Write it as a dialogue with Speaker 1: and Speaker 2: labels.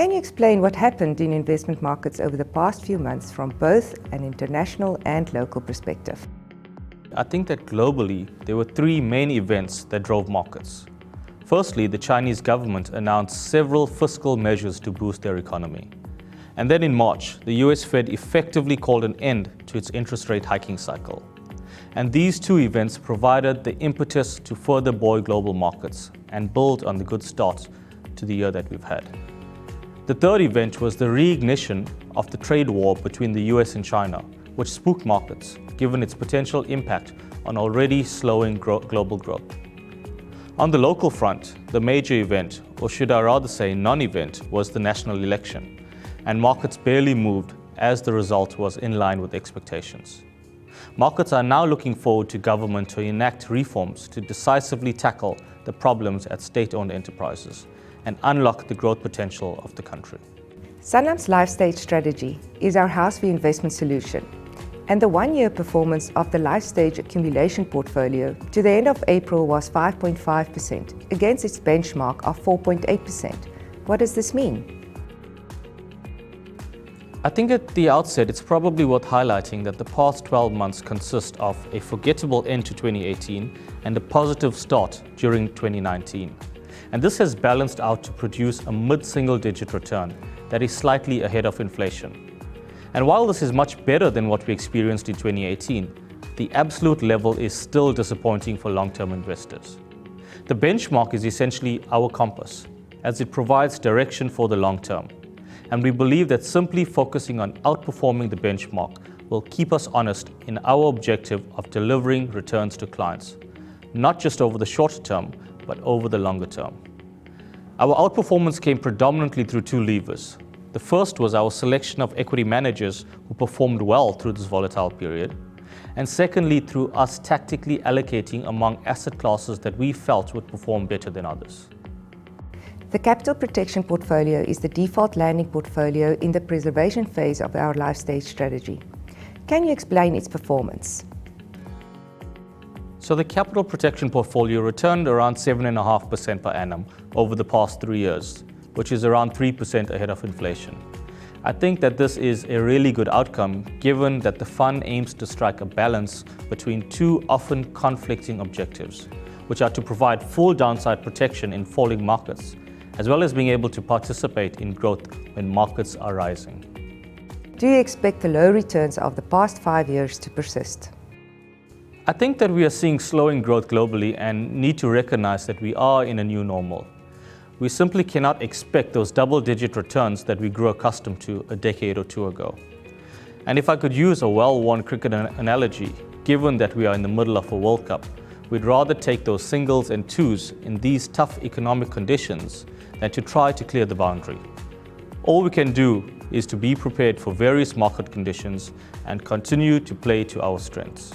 Speaker 1: Can you explain what happened in investment markets over the past few months from both an international and local perspective?
Speaker 2: I think that globally, there were three main events that drove markets. Firstly, the Chinese government announced several fiscal measures to boost their economy. And then in March, the US Fed effectively called an end to its interest rate hiking cycle. And these two events provided the impetus to further buoy global markets and build on the good start to the year that we've had. The third event was the reignition of the trade war between the US and China, which spooked markets, given its potential impact on already slowing global growth. On the local front, the major event, or should I rather say non-event, was the national election, and markets barely moved as the result was in line with expectations. Markets are now looking forward to government to enact reforms to decisively tackle the problems at state-owned enterprises and unlock the growth potential of the country.
Speaker 1: Sanlam's life stage strategy is our house view investment solution, and the one-year performance of the life stage accumulation portfolio to the end of April was 5.5% against its benchmark of 4.8%. What does this mean?
Speaker 2: I think at the outset, it's probably worth highlighting that the past 12 months consist of a forgettable end to 2018 and a positive start during 2019. And this has balanced out to produce a mid-single-digit return that is slightly ahead of inflation. And while this is much better than what we experienced in 2018, the absolute level is still disappointing for long-term investors. The benchmark is essentially our compass, as it provides direction for the long term. And we believe that simply focusing on outperforming the benchmark will keep us honest in our objective of delivering returns to clients, not just over the shorter term, but over the longer term. Our outperformance came predominantly through two levers. The first was our selection of equity managers who performed well through this volatile period. And secondly, through us tactically allocating among asset classes that we felt would perform better than others.
Speaker 1: The capital protection portfolio is the default landing portfolio in the preservation phase of our life stage strategy. Can you explain its performance?
Speaker 2: So the capital protection portfolio returned around 7.5% per annum over the past 3 years, which is around 3% ahead of inflation. I think that this is a really good outcome given that the fund aims to strike a balance between two often conflicting objectives, which are to provide full downside protection in falling markets, as well as being able to participate in growth when markets are rising.
Speaker 1: Do you expect the low returns of the past 5 years to persist?
Speaker 2: I think that we are seeing slowing growth globally and need to recognize that we are in a new normal. We simply cannot expect those double-digit returns that we grew accustomed to a decade or two ago. And if I could use a well-worn cricket analogy, given that we are in the middle of a World Cup, we'd rather take those singles and twos in these tough economic conditions than to try to clear the boundary. All we can do is to be prepared for various market conditions and continue to play to our strengths.